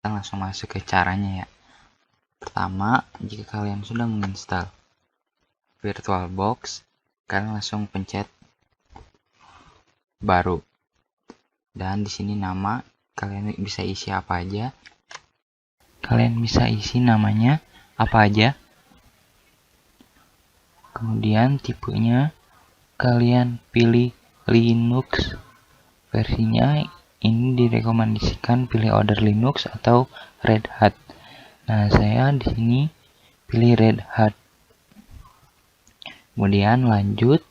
kita langsung masuk ke caranya ya. Pertama, jika kalian sudah menginstal VirtualBox, kalian langsung pencet baru. Dan di sini nama kalian bisa isi apa aja. Kalian bisa isi namanya apa aja. Kemudian tipenya kalian pilih Linux. Versinya ini direkomendasikan pilih order Linux atau Red Hat. Nah, saya di sini pilih Red Hat. Kemudian lanjut.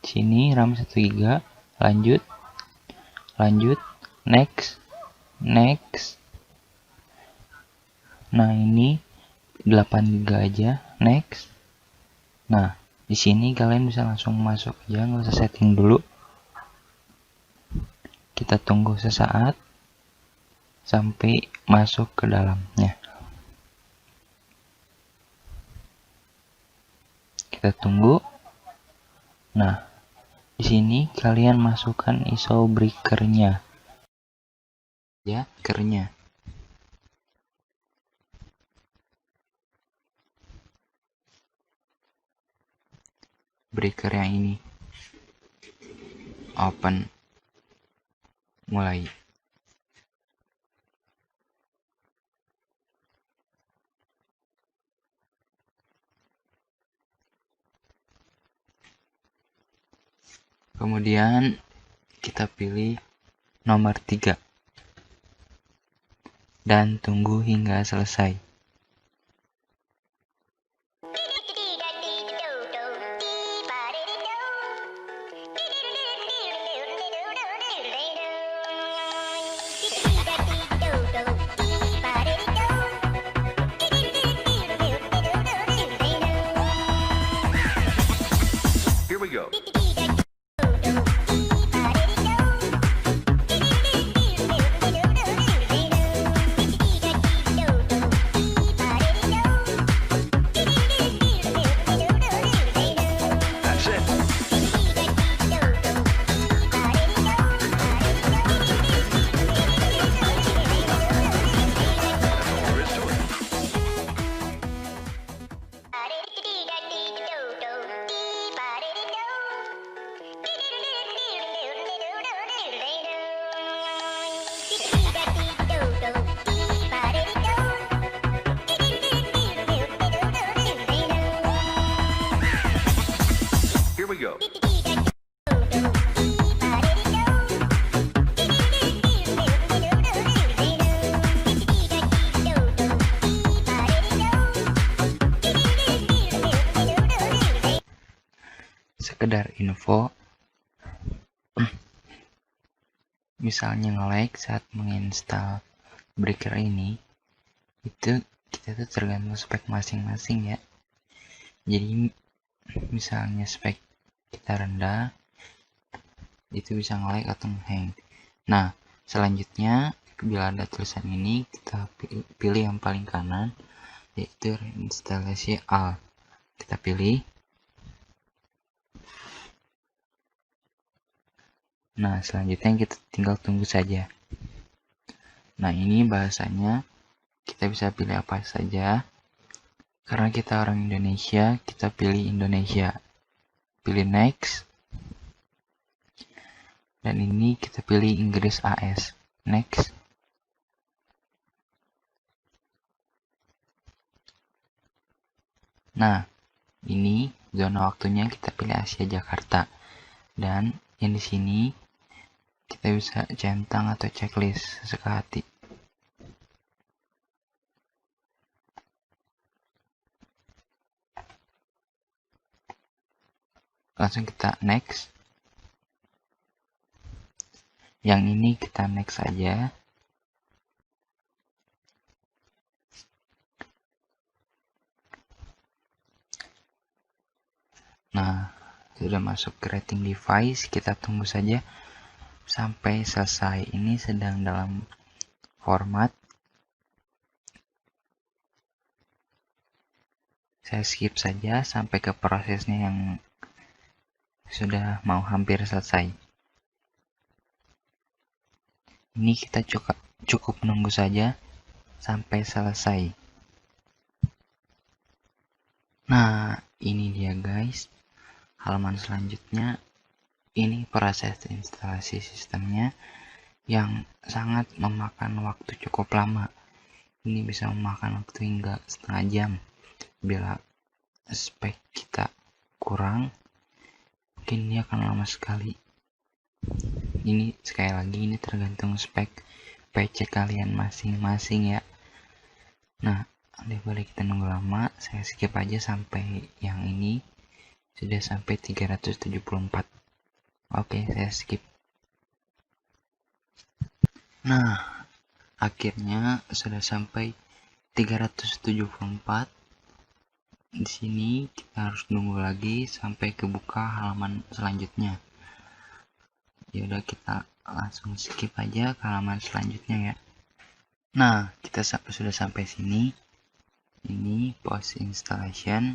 Sini RAM 1 GB, lanjut, next. Nah, ini 8 GB aja, next. Nah, di sini kalian bisa langsung masuk aja, nggak usah setting dulu. Kita tunggu sesaat sampai masuk ke dalamnya. Kita tunggu. Nah, di sini kalian masukkan ISO breaker-nya. Ya, breaker-nya. Breaker yang ini. Open. Mulai. Kemudian kita pilih nomor 3 dan tunggu hingga selesai. Here we go. That's it. That's all there is to it. Here we go. Sekedar info, misalnya nge-lag saat menginstal breaker ini, itu kita tuh tergantung spek masing-masing ya. Jadi misalnya spek kita rendah, itu bisa nge-lag atau nge-hang. Nah, selanjutnya bila ada tulisan ini, kita pilih yang paling kanan, yaitu reinstalasi all. Kita pilih. Nah, selanjutnya kita tinggal tunggu saja. Nah, ini bahasanya kita bisa pilih apa saja. Karena kita orang Indonesia, kita pilih Indonesia. Pilih next. Dan ini kita pilih Inggris AS. Next. Nah, ini zona waktunya kita pilih Asia Jakarta. Dan yang di sini kita bisa centang atau checklist sesuka hati. Langsung kita next. Yang ini kita next aja. Nah, sudah masuk ke rating device, kita tunggu saja sampai selesai. Ini sedang dalam format. Saya skip saja sampai ke prosesnya yang sudah mau hampir selesai. Ini kita cukup menunggu saja sampai selesai. Nah, ini dia guys, halaman selanjutnya. Ini proses instalasi sistemnya yang sangat memakan waktu cukup lama. Ini bisa memakan waktu hingga setengah jam. Bila spek kita kurang, mungkin ini akan lama sekali. Ini sekali lagi, ini tergantung spek PC kalian masing-masing ya. Nah, daripada kita nunggu lama, saya skip aja sampai yang ini sudah sampai 374. Oke, saya skip. Nah, akhirnya sudah sampai 374. Di sini kita harus nunggu lagi sampai kebuka halaman selanjutnya. Ya udah, kita langsung skip aja ke halaman selanjutnya ya. Nah, kita sudah sampai sini. Ini post installation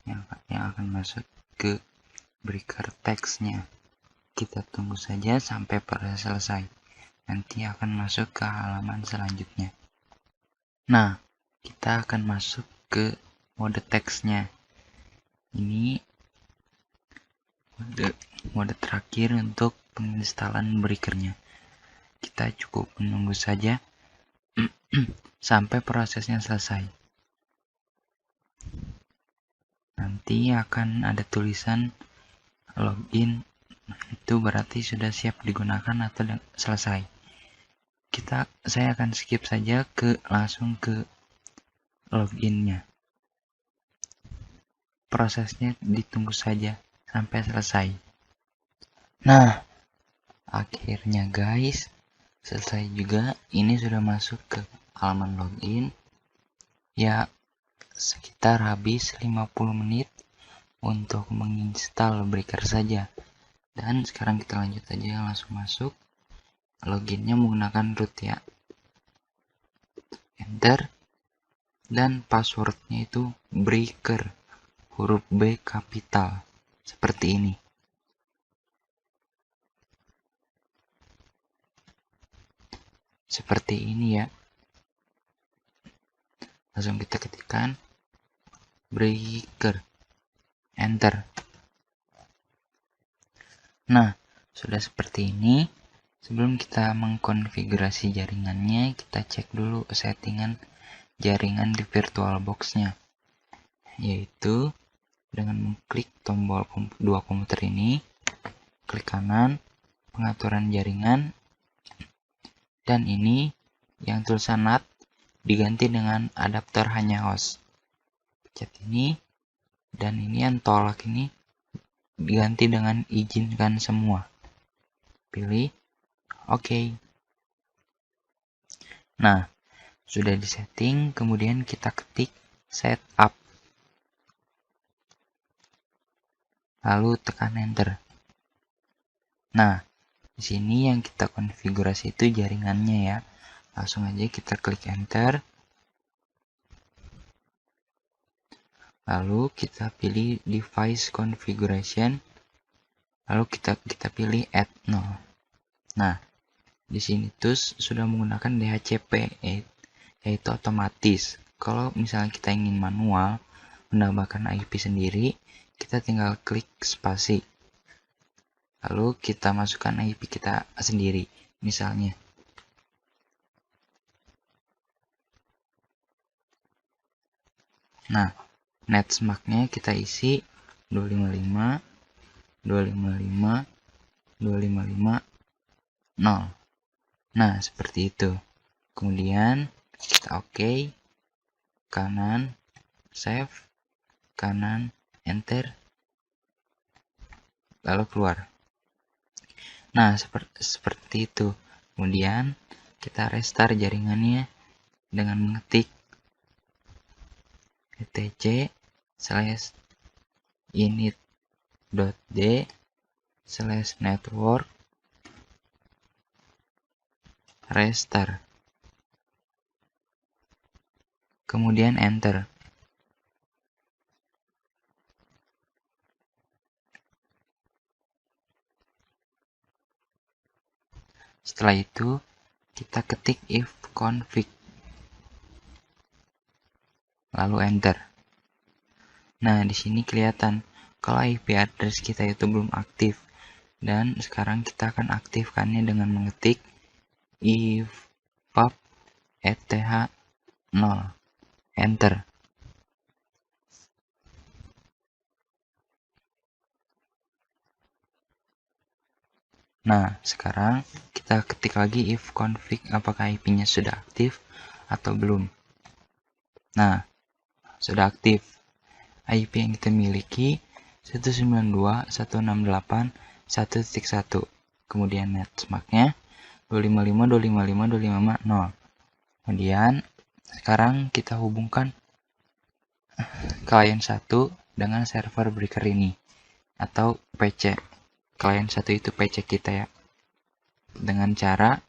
yang akan masuk ke breaker text-nya. Kita tunggu saja sampai proses selesai. Nanti akan masuk ke halaman selanjutnya. Nah, kita akan masuk ke mode text-nya. Ini mode terakhir untuk penginstalan breaker-nya. Kita cukup menunggu saja sampai prosesnya selesai. Nanti akan ada tulisan login, itu berarti sudah siap digunakan atau selesai. Saya akan skip saja langsung ke loginnya. Prosesnya ditunggu saja sampai selesai. Nah, akhirnya guys, selesai juga. Ini sudah masuk ke halaman login. Ya, sekitar habis 50 menit untuk menginstal breaker saja. Dan sekarang kita lanjut aja, langsung masuk. Loginnya menggunakan root ya. Enter. Dan passwordnya itu breaker, huruf B kapital, seperti ini. Seperti ini ya. Langsung kita ketikkan breaker, enter. Nah, sudah seperti ini. Sebelum kita mengkonfigurasi jaringannya, kita cek dulu settingan jaringan di VirtualBox-nya, yaitu dengan mengklik tombol dua komputer ini, klik kanan, pengaturan jaringan, dan ini yang tulisan NAT diganti dengan adaptor hanya host. Pencet ini, dan ini yang tolak ini diganti dengan izinkan semua. Pilih OK. Nah, sudah disetting, kemudian kita ketik setup. Lalu tekan enter. Nah, di sini yang kita konfigurasi itu jaringannya ya. Langsung aja kita klik enter. Lalu kita pilih device configuration. Lalu kita pilih add 0. Nah, di sini TUS sudah menggunakan DHCP, yaitu otomatis. Kalau misalnya kita ingin manual menambahkan IP sendiri, kita tinggal klik spasi. Lalu kita masukkan IP kita sendiri, misalnya. Nah, netsmack-nya kita isi 255, 255, 255, 0. Nah, seperti itu. Kemudian kita OK, kanan, save, kanan, enter, lalu keluar. Nah, seperti itu. Kemudian kita restart jaringannya dengan mengetik etc/init.d/network restart. Kemudian enter. Setelah itu, kita ketik if config, lalu enter. Nah, di sini kelihatan kalau IP address kita itu belum aktif, dan sekarang kita akan aktifkannya dengan mengetik if pub eth 0, enter. Nah, sekarang kita ketik lagi if config apakah IP-nya sudah aktif atau belum. Nah, sudah aktif. IP yang kita miliki 192.168.1.1. Kemudian netmark-nya 255.255.255.0. Kemudian sekarang kita hubungkan klien 1 dengan server breaker ini atau PC. Klien 1 itu PC kita ya. Dengan cara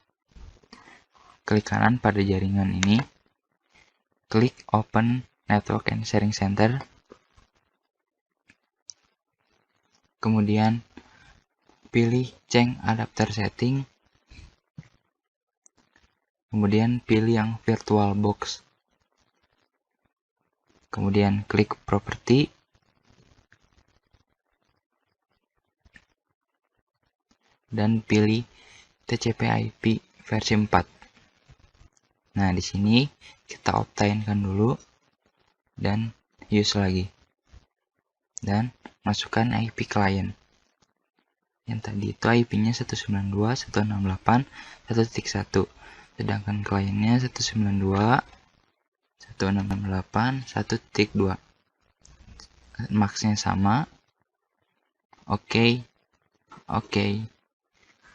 klik kanan pada jaringan ini, klik open network and sharing center. Kemudian pilih change adapter setting. Kemudian pilih yang virtual box. Kemudian klik property. Dan pilih TCP/IP versi 4. Nah, di sini kita optainkan dulu dan use lagi. Dan masukkan IP klien. Yang tadi itu IP-nya 192.168.1.1. Sedangkan kliennya 192.168.1.2. Max-nya sama. Oke.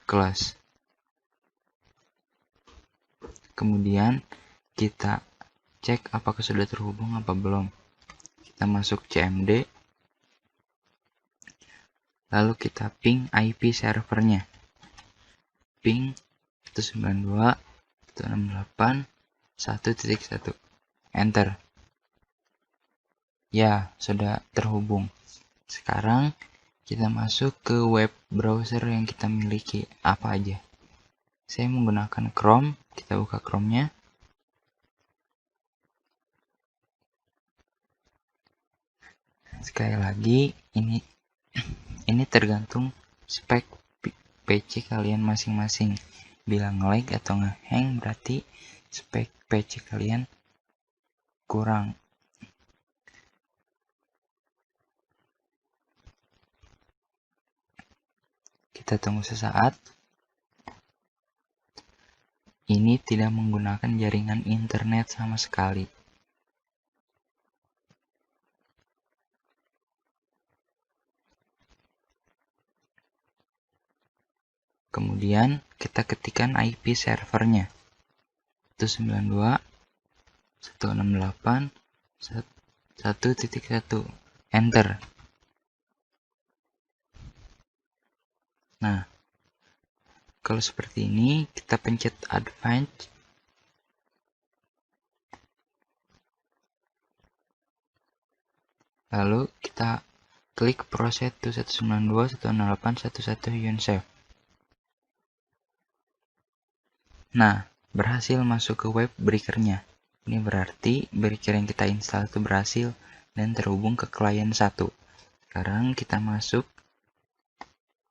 Close. Kemudian kita cek apakah sudah terhubung apa belum. Kita masuk CMD. Lalu kita ping IP servernya. Ping 192.168.1.1. Enter. Ya, sudah terhubung. Sekarang kita masuk ke web browser yang kita miliki, apa aja. Saya menggunakan Chrome. Kita buka Chrome-nya. Sekali lagi, ini tergantung spek PC kalian masing-masing. Bila nge-lag atau nge-hang berarti spek PC kalian kurang. Kita tunggu sesaat. Ini tidak menggunakan jaringan internet sama sekali. Kemudian kita ketikkan IP servernya 192.168.1.1. Enter. Nah, kalau seperti ini kita pencet advance. Lalu kita klik proses to 192.168.1.1 unsave. Nah, berhasil masuk ke web breaker-nya. Ini berarti breaker yang kita install itu berhasil dan terhubung ke klien 1. Sekarang kita masuk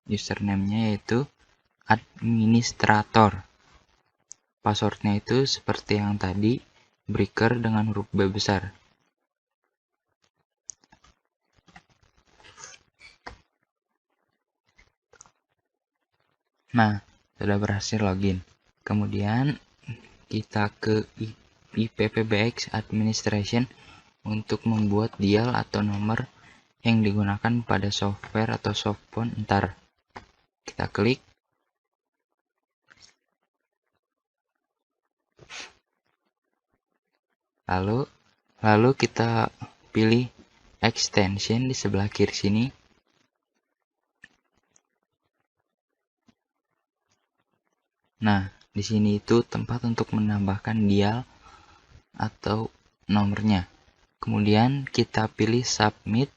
username-nya yaitu administrator. Password-nya itu seperti yang tadi, breaker dengan huruf B besar. Nah, sudah berhasil login. Kemudian kita ke IPPBX Administration untuk membuat dial atau nomor yang digunakan pada software atau softphone ntar. Kita klik. Lalu kita pilih extension di sebelah kiri sini. Nah, di sini itu tempat untuk menambahkan dial atau nomornya. Kemudian kita pilih submit.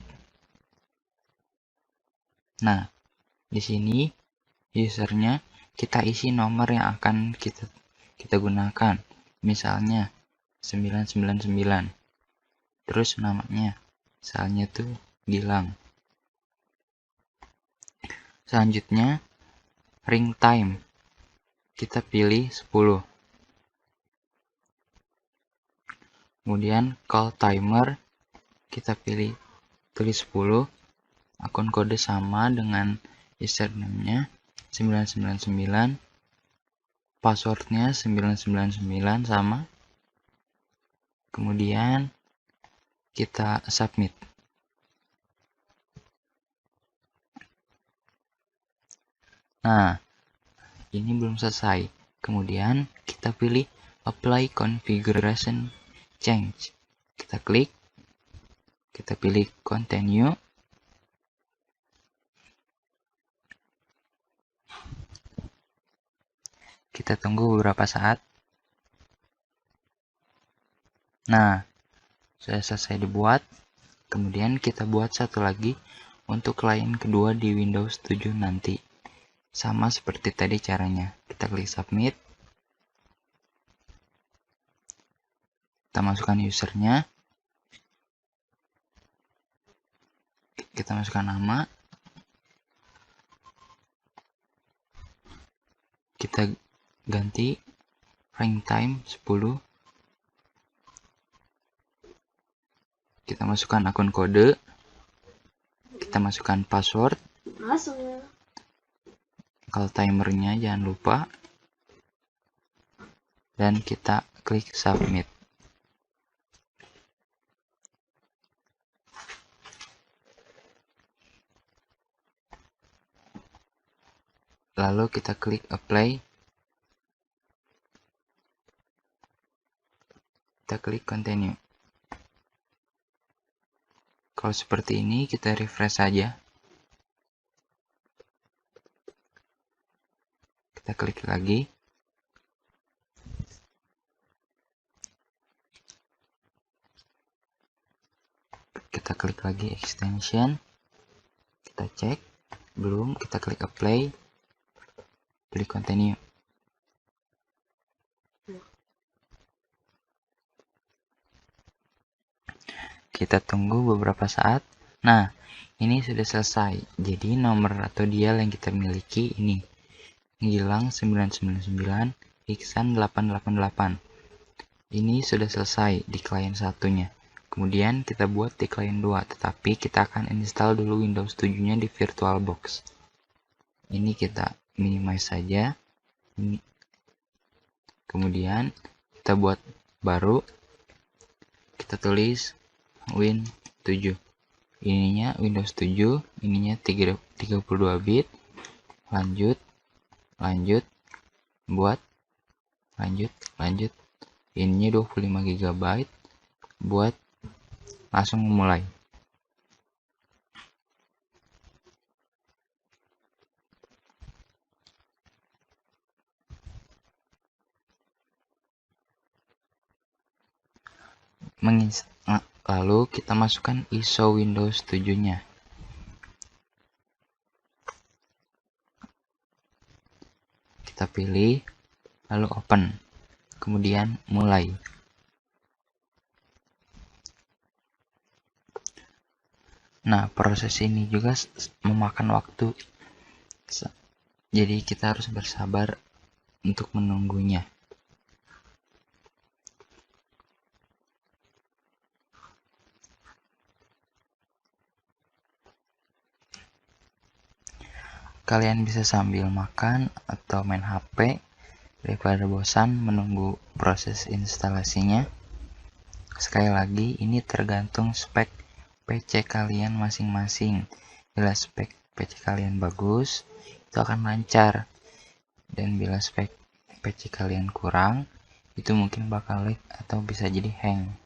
Nah, di sini usernya kita isi nomor yang akan kita kita gunakan. Misalnya 999. Terus namanya, misalnya tuh Gilang. Selanjutnya ring time. Kita pilih 10. Kemudian call timer kita tulis 10. Akun kode sama dengan username-nya 999. Passwordnya 999 sama. Kemudian kita submit. Nah, ini belum selesai. Kemudian kita pilih apply configuration change. Kita klik, kita pilih continue. Kita tunggu beberapa saat. Nah, sudah selesai dibuat. Kemudian kita buat satu lagi untuk klien kedua di Windows 7 nanti. Sama seperti tadi caranya. Kita klik submit. Kita masukkan usernya. Kita masukkan nama. Kita ganti ring time 10. Kita masukkan akun kode. Kita masukkan password. Call timernya jangan lupa. Dan kita klik submit. Lalu kita klik apply. Kita klik continue. Kalau seperti ini kita refresh saja. Kita klik lagi. Kita klik lagi extension. Kita cek. Belum, kita klik apply. Pilih continue. Kita tunggu beberapa saat. Nah, ini sudah selesai. Jadi nomor atau dial yang kita miliki ini. Gilang 999, Iksan 888. Ini sudah selesai di klien satunya. Kemudian kita buat di klien 2, tetapi kita akan install dulu Windows 7-nya di VirtualBox. Ini kita minimize saja. Ini. Kemudian kita buat baru. Kita tulis Win 7. Ininya Windows 7, ininya 32 bit. Lanjut, buat, lanjut. Ininya 25 GB. Buat, langsung memulai. Lalu kita masukkan ISO Windows 7-nya. Kita pilih, lalu open. Kemudian mulai. Nah, proses ini juga memakan waktu. Jadi kita harus bersabar untuk menunggunya. Kalian bisa sambil makan atau main HP daripada bosan menunggu proses instalasinya. Sekali lagi, ini tergantung spek PC kalian masing-masing. Bila spek PC kalian bagus, itu akan lancar. Dan bila spek PC kalian kurang, itu mungkin bakal lag atau bisa jadi hang.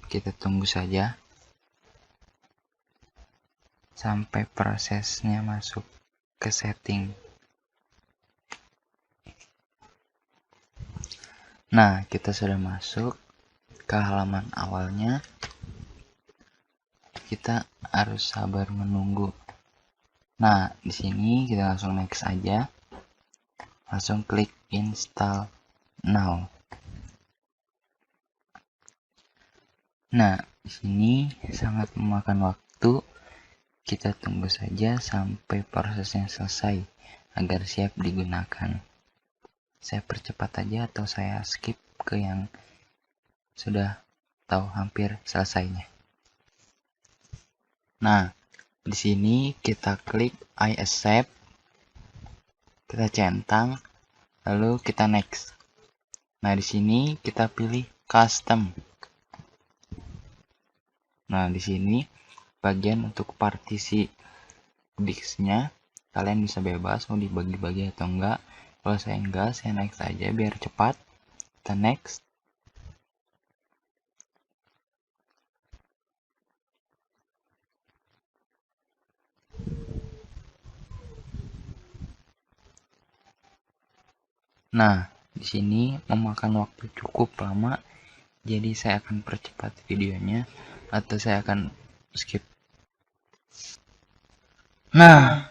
Kita tunggu saja sampai prosesnya masuk ke setting. Nah, kita sudah masuk ke halaman awalnya. kita harus sabar menunggu. Nah, di sini kita langsung next aja. Langsung klik install now. Nah, di sini sangat memakan waktu. Kita tunggu saja sampai prosesnya selesai agar siap digunakan. Saya percepat aja atau saya skip ke yang sudah tahu hampir selesainya. Nah, di sini kita klik I accept, kita centang, lalu kita next. Nah, di sini kita pilih custom. Nah, di sini bagian untuk partisi disknya kalian bisa bebas mau dibagi-bagi atau enggak. Kalau saya enggak, saya next aja biar cepat. Kita next. Nah, di sini memakan waktu cukup lama, jadi saya akan percepat videonya atau saya akan skip. Nah,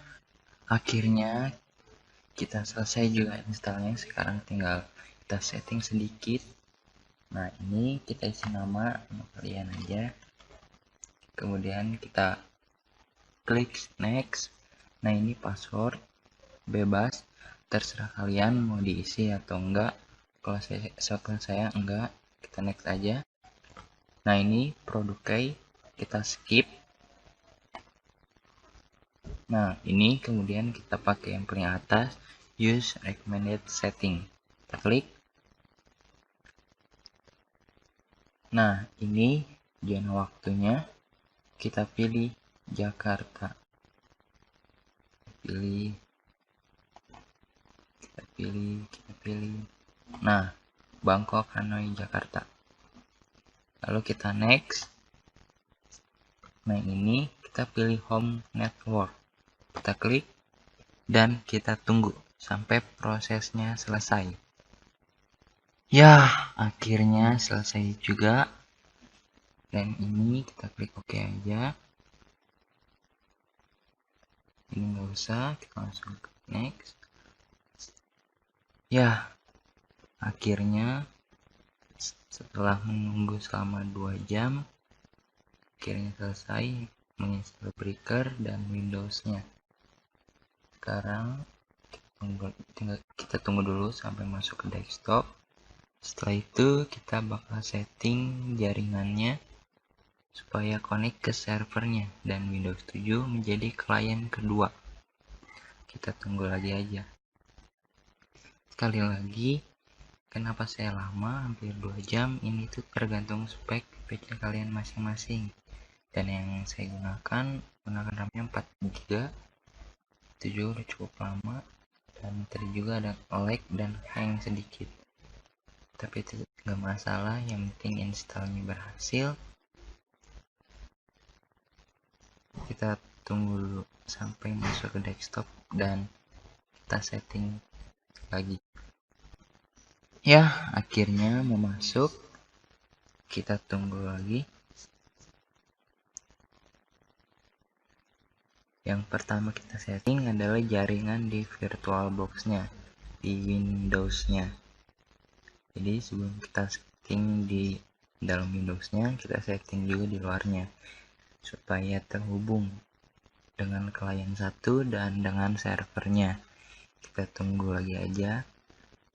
akhirnya kita selesai juga installnya. Sekarang tinggal kita setting sedikit. Nah, ini kita isi nama kalian aja, kemudian kita klik next. Nah, ini password bebas, terserah kalian mau diisi atau enggak. Kalau saya enggak, kita next aja. Nah, ini produk key kita skip. Nah, ini kemudian kita pakai yang paling atas, use recommended setting. Kita klik. Nah, ini zona waktunya. Kita pilih Jakarta. Kita pilih. Nah, Bangkok, Hanoi, Jakarta. Lalu kita next. Nah, ini kita pilih home network. Kita klik dan kita tunggu sampai prosesnya selesai. Ya, akhirnya selesai juga. Dan ini kita klik OK aja. Ini nggak usah, kita langsung ke next. Ya, akhirnya setelah menunggu selama 2 jam, akhirnya selesai menginstal Breaker dan Windows-nya. Sekarang kita tunggu dulu sampai masuk ke desktop. Setelah itu kita bakal setting jaringannya supaya connect ke servernya dan Windows 7 menjadi klien kedua. Kita tunggu lagi aja. Sekali lagi, kenapa saya lama hampir 2 jam? Ini tuh tergantung spek PC kalian masing-masing. Dan yang saya gunakan RAM-nya 4GB. Itu juga udah cukup lama. Dan tadi juga ada lag dan hang sedikit. Tapi itu nggak masalah, yang penting installnya berhasil. Kita tunggu dulu sampai masuk ke desktop dan kita setting lagi. Ya, akhirnya mau masuk. Kita tunggu lagi. Yang pertama kita setting adalah jaringan di VirtualBox-nya, di Windows-nya. Jadi sebelum kita setting di dalam Windows-nya, kita setting juga di luarnya supaya terhubung dengan klien 1 dan dengan servernya. Kita tunggu lagi aja.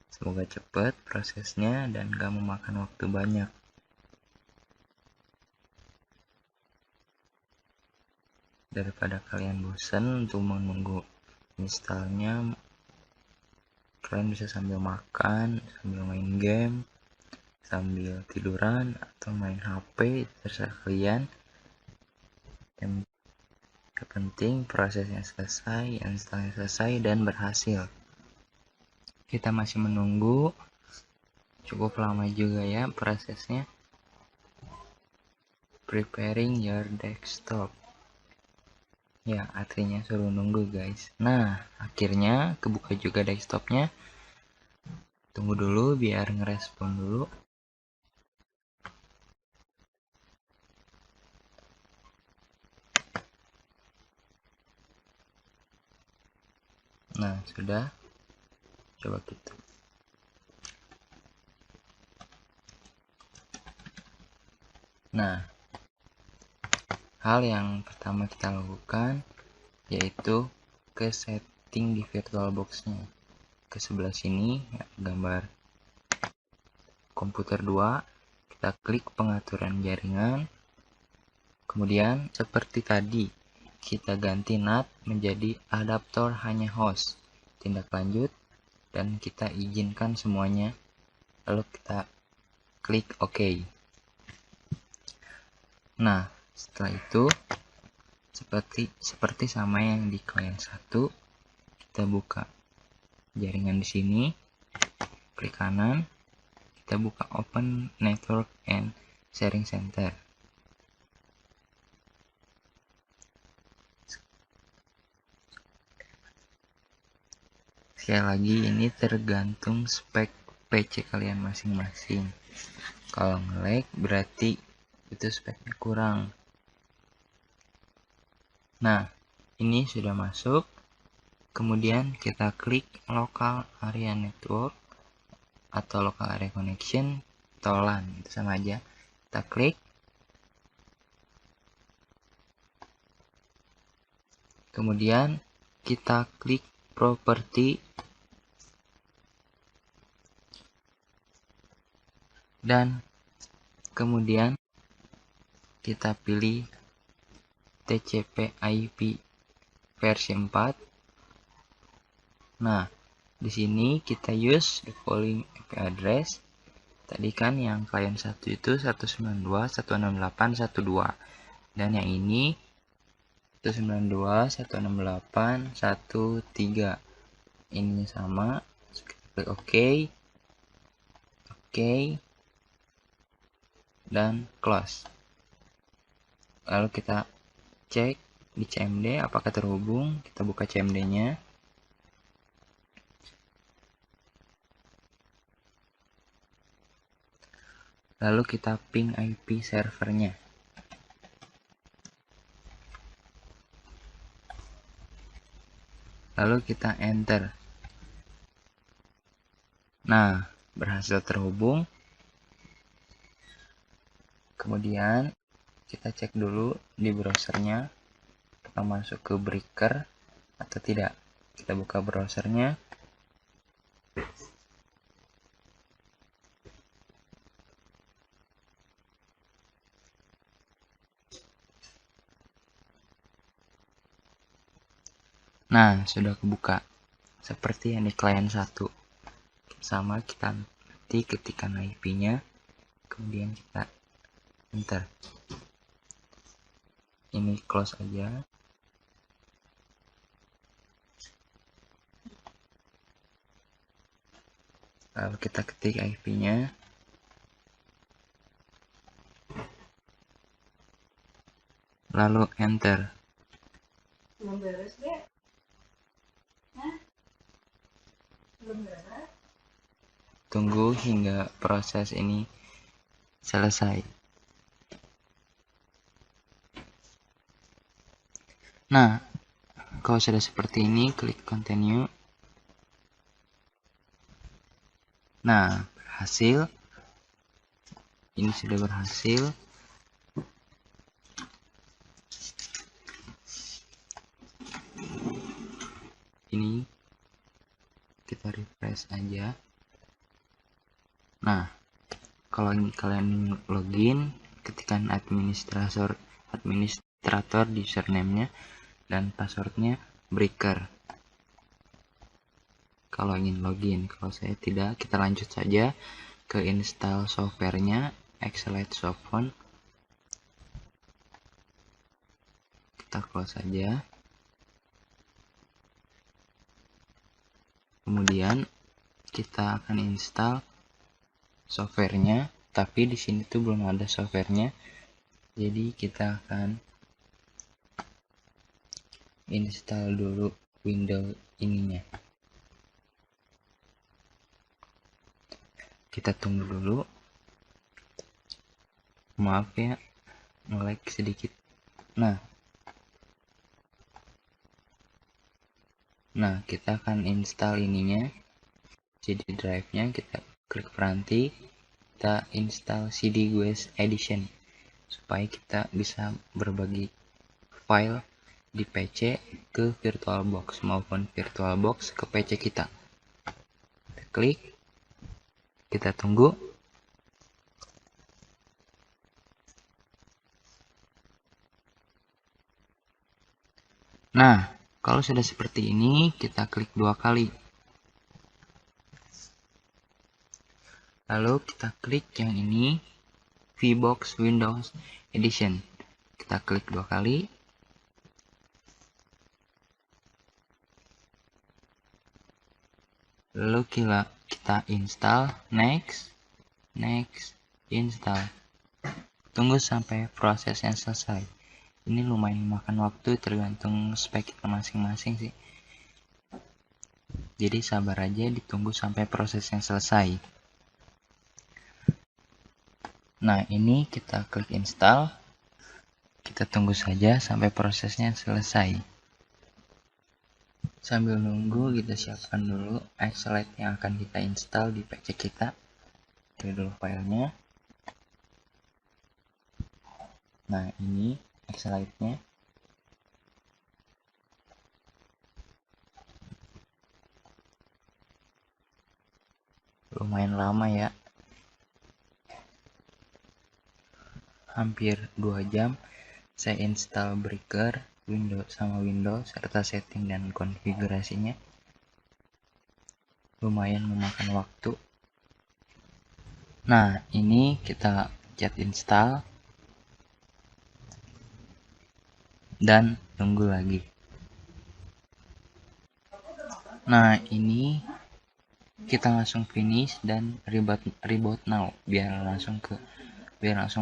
Semoga cepat prosesnya dan gak memakan waktu banyak. Daripada kalian bosan untuk menunggu installnya, kalian bisa sambil makan, sambil main game, sambil tiduran, atau main HP, terserah kalian. Yang penting prosesnya selesai, installnya selesai dan berhasil. Kita masih menunggu, cukup lama juga ya prosesnya. Preparing your desktop. Ya, artinya suruh nunggu guys. Nah, akhirnya kebuka juga desktopnya. Tunggu dulu biar ngerespon dulu. Nah, sudah. Coba kita. Nah, hal yang pertama kita lakukan yaitu ke setting di VirtualBox-nya. Ke sebelah sini ya, gambar komputer 2, kita klik pengaturan jaringan. Kemudian seperti tadi, kita ganti NAT menjadi adaptor hanya host. Tindak lanjut dan kita izinkan semuanya. Lalu kita klik OK. Nah, setelah itu seperti sama yang di klien 1, kita buka jaringan di sini, klik kanan, kita buka Open Network and Sharing Center. Sekali lagi, ini tergantung spek PC kalian masing-masing. Kalau nge-lag berarti itu speknya kurang. Nah, ini sudah masuk. Kemudian kita klik local area network atau local area connection atau LAN, itu sama aja. Kita klik. Kemudian kita klik property dan kemudian kita pilih TCP/IP versi 4. Nah, di sini kita use the following IP address. Tadi kan yang klien 1 itu 192.168.1.2 dan yang ini 192.168.1.3. Ini sama. Klik OK. OK. Dan close. Lalu kita cek di CMD apakah terhubung. Kita buka CMD-nya. Lalu kita ping IP servernya. Lalu kita enter. Nah, berhasil terhubung. Kemudian kita cek dulu di browsernya, kita masuk ke breaker atau tidak. Kita buka browsernya. Nah, sudah kebuka seperti yang di klien 1. Sama, kita nanti ketikkan IP-nya, kemudian kita enter. Ini close aja. Lalu kita ketik IP-nya. Lalu enter. Tunggu hingga proses ini selesai. Nah, kalau sudah seperti ini, klik continue. Nah, berhasil. Ini sudah berhasil. Ini kita refresh aja. Nah, kalau kalian login, ketikkan administrator di username-nya dan passwordnya breaker. Kalau ingin login, kalau saya tidak, kita lanjut saja ke install softwarenya, Excelite Softphone. Kita close saja. Kemudian kita akan install softwarenya, tapi di sini tuh belum ada softwarenya. Jadi kita akan install dulu Windows ininya. Kita tunggu dulu. Maaf ya, nge-lag sedikit. Nah, kita akan install ininya, CD drive-nya, kita klik peranti, kita install CD GUIS Edition supaya kita bisa berbagi file di PC ke VirtualBox maupun VirtualBox ke PC kita. Kita klik, kita tunggu. Nah, kalau sudah seperti ini, kita klik 2 kali. Lalu kita klik yang ini, VBox Windows Edition. Kita klik 2 kali. Lalu kita install, next, install. Tunggu sampai prosesnya selesai. Ini lumayan makan waktu, tergantung spek kita masing-masing sih. Jadi sabar aja, ditunggu sampai prosesnya selesai. Nah, ini kita klik install. Kita tunggu saja sampai prosesnya selesai. Sambil nunggu, kita siapkan dulu Xlite yang akan kita install di PC kita. Cari dulu filenya. Nah, ini Xlite-nya. Lumayan lama ya. Hampir 2 jam saya install breaker, Windows serta setting dan konfigurasinya. Lumayan memakan waktu. Nah, ini kita pencet install dan tunggu lagi. Nah, ini kita langsung finish dan reboot now biar langsung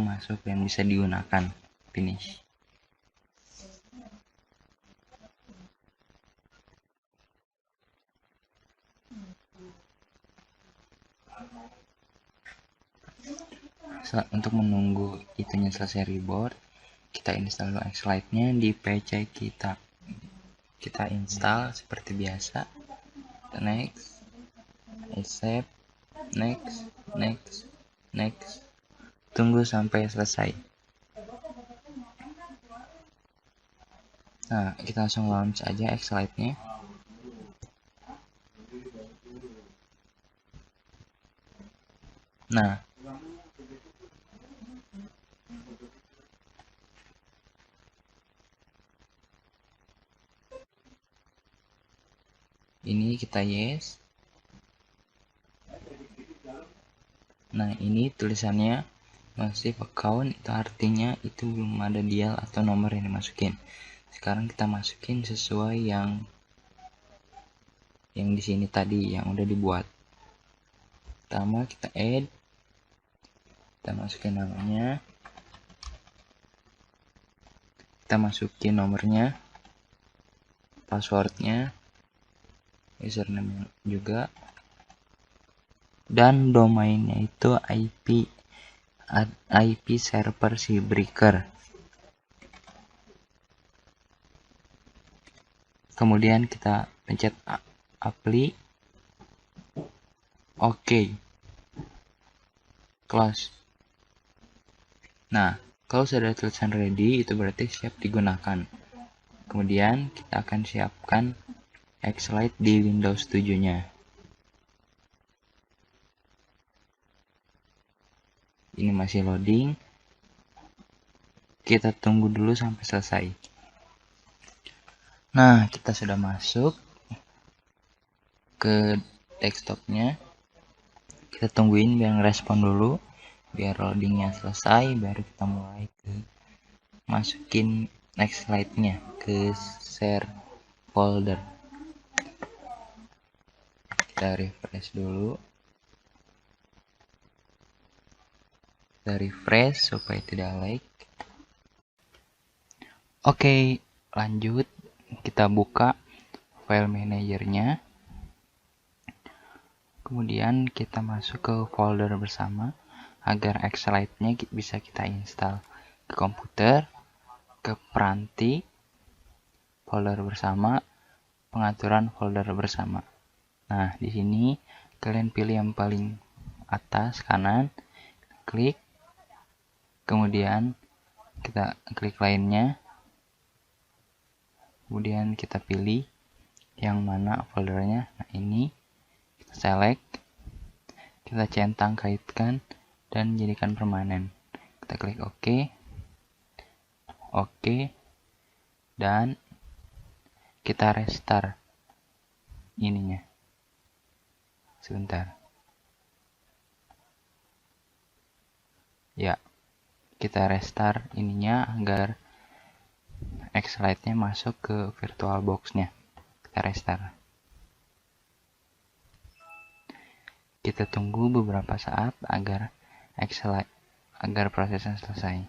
masuk dan bisa digunakan. Finish. Untuk menunggu itunya selesai reboot, kita install Xlite-nya di PC kita. Kita install seperti biasa. Next, accept, next. Tunggu sampai selesai. Nah, kita langsung launch aja Xlite-nya. Nah, ini kita yes. Nah, ini tulisannya masih account, itu artinya itu belum ada dial atau nomor yang dimasukin. Sekarang kita masukin sesuai yang di sini tadi yang udah dibuat. Pertama kita add, kita masukin namanya, kita masukin nomornya, passwordnya, username juga, dan domainnya itu IP server si breaker. Kemudian kita pencet apply, oke, close. Nah, kalau sudah tulisan ready, itu berarti siap digunakan. Kemudian kita akan siapkan Xlite di Windows 7-nya. Ini masih loading. Kita tunggu dulu sampai selesai. Nah, kita sudah masuk ke desktopnya. Kita tungguin biar ngerespon dulu, biar loadingnya selesai, baru kita mulai masukin Xlite-nya ke share folder. Kita refresh dulu. Kita refresh supaya tidak lag. Oke, lanjut. Kita buka file manajernya. Kemudian kita masuk ke folder bersama agar Xlite-nya bisa kita install ke komputer, ke peranti, folder bersama, pengaturan folder bersama. Nah, di sini kalian pilih yang paling atas kanan, klik, kemudian kita klik lainnya, kemudian kita pilih yang mana foldernya. Nah, ini kita select, kita centang kaitkan dan jadikan permanen. Kita klik OK, OK, dan kita restart ininya. Sebentar. Ya, kita restart ininya agar X-Lite-nya masuk ke VirtualBox-nya. Kita restart. Kita tunggu beberapa saat agar prosesnya selesai.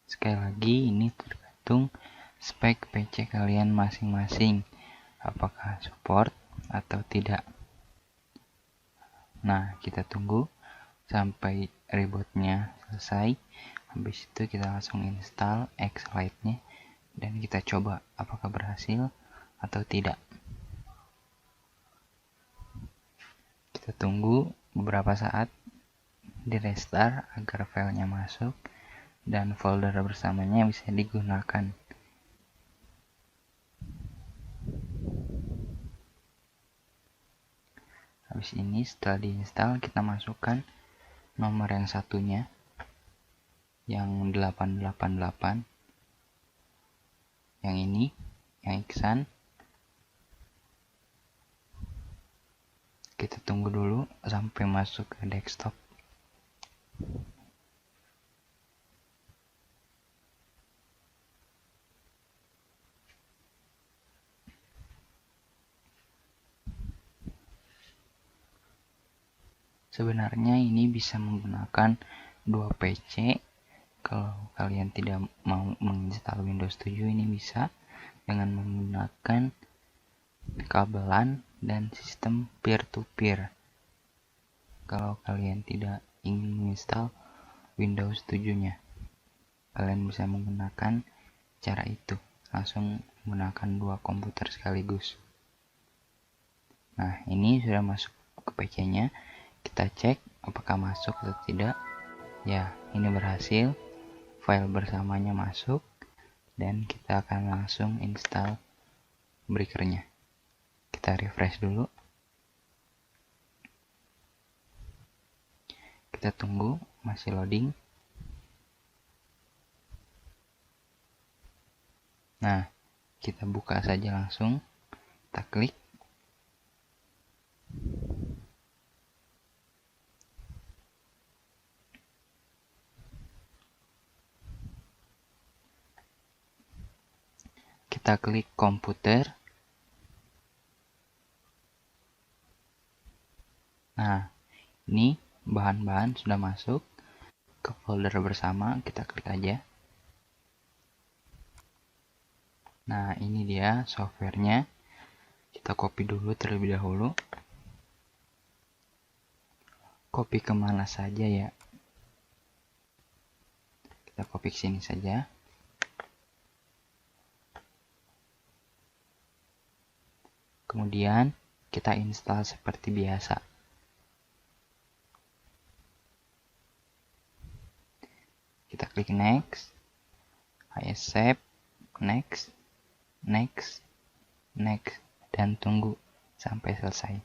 Sekali lagi, ini tergantung spek PC kalian masing-masing, apakah support atau tidak. Nah, kita tunggu sampai rebootnya selesai. Habis itu kita langsung install X-Lite-nya dan kita coba apakah berhasil atau tidak. Kita tunggu beberapa saat di restart agar filenya masuk dan folder bersamanya bisa digunakan. Habis ini setelah diinstal, kita masukkan nomor yang satunya, yang 888, yang ini, yang Iksan. Kita tunggu dulu sampai masuk ke desktop. Sebenarnya ini bisa menggunakan dua PC. Kalau kalian tidak mau menginstal Windows 7, ini bisa dengan menggunakan kabelan dan sistem peer-to-peer. Kalau kalian tidak ingin menginstal Windows 7-nya, kalian bisa menggunakan cara itu, langsung menggunakan dua komputer sekaligus. Nah, ini sudah masuk ke PC-nya. Kita cek apakah masuk atau tidak. Ya, ini berhasil. File bersamanya masuk dan kita akan langsung install breakernya. Kita refresh dulu. Kita tunggu, masih loading. Nah, kita buka saja langsung. Kita klik. Kita klik komputer. Nah, ini bahan-bahan sudah masuk ke folder bersama. Kita klik aja. Nah, ini dia softwarenya. Kita copy dulu terlebih dahulu. Copy kemana saja ya? Kita copy ke sini saja. Kemudian kita install seperti biasa. Kita klik next, I accept, next, next, next, dan tunggu sampai selesai.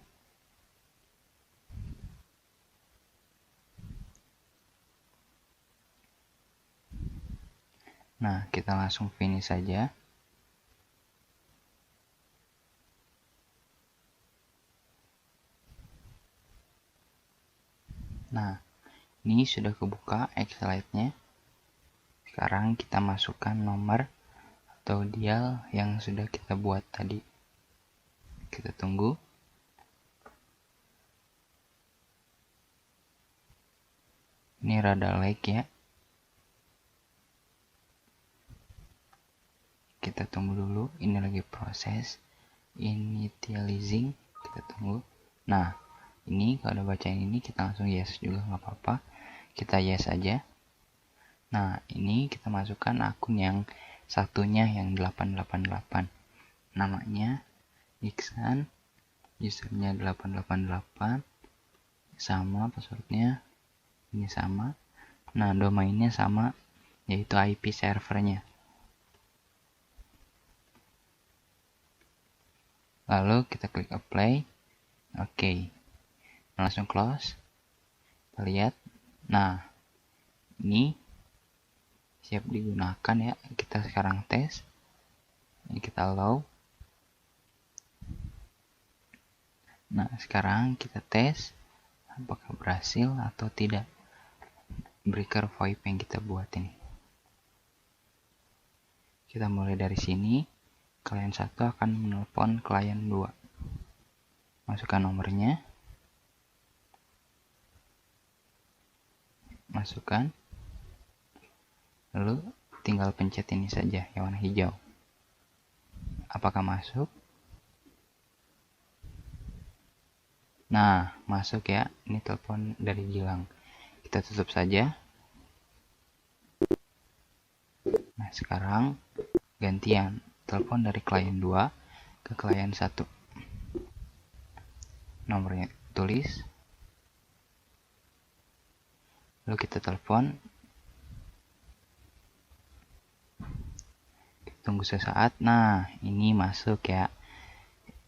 Nah, kita langsung finish saja. Nah, ini sudah kebuka X-Lite-nya. Sekarang kita masukkan nomor atau dial yang sudah kita buat tadi. Kita tunggu. Ini rada lag ya. Kita tunggu dulu, ini lagi proses initializing. Kita tunggu. Nah, ini kalau udah bacain ini kita langsung yes juga nggak apa-apa. Kita yes aja. Nah, ini kita masukkan akun yang satunya yang 888. Namanya Iksan, usernya 888, sama passwordnya ini sama. Nah, domainnya sama, yaitu IP servernya. Lalu kita klik apply. Oke. Langsung close. Kita lihat. Nah, ini siap digunakan ya. Kita sekarang tes. Ini kita allow. Nah, sekarang kita tes apakah berhasil atau tidak breaker VoIP yang kita buat ini. Kita mulai dari sini. Klien 1 akan menelpon klien 2. Masukkan nomornya. Masukkan. Lalu tinggal pencet ini saja yang warna hijau. Apakah masuk? Nah, masuk ya. Ini telepon dari Gilang. Kita tutup saja. Nah, sekarang gantian. Telepon dari klien 2 ke klien 1. Nomornya tulis. Lalu kita telepon. Tunggu sesaat. Nah, ini masuk ya.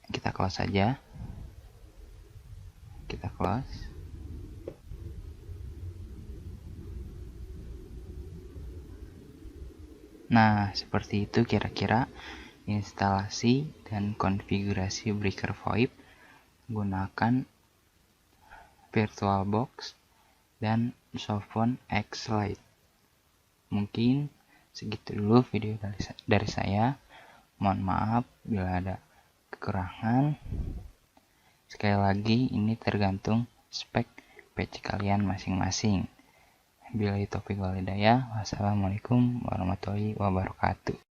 Kita close saja. Kita close. Nah, seperti itu kira-kira instalasi dan konfigurasi breaker VoIP menggunakan VirtualBox dan Softphone X Lite. Mungkin segitu dulu video dari saya. Mohon maaf bila ada kekurangan. Sekali lagi, ini tergantung spek PC kalian masing-masing. Billahi taufiq wal hidayah. Wassalamualaikum warahmatullahi wabarakatuh.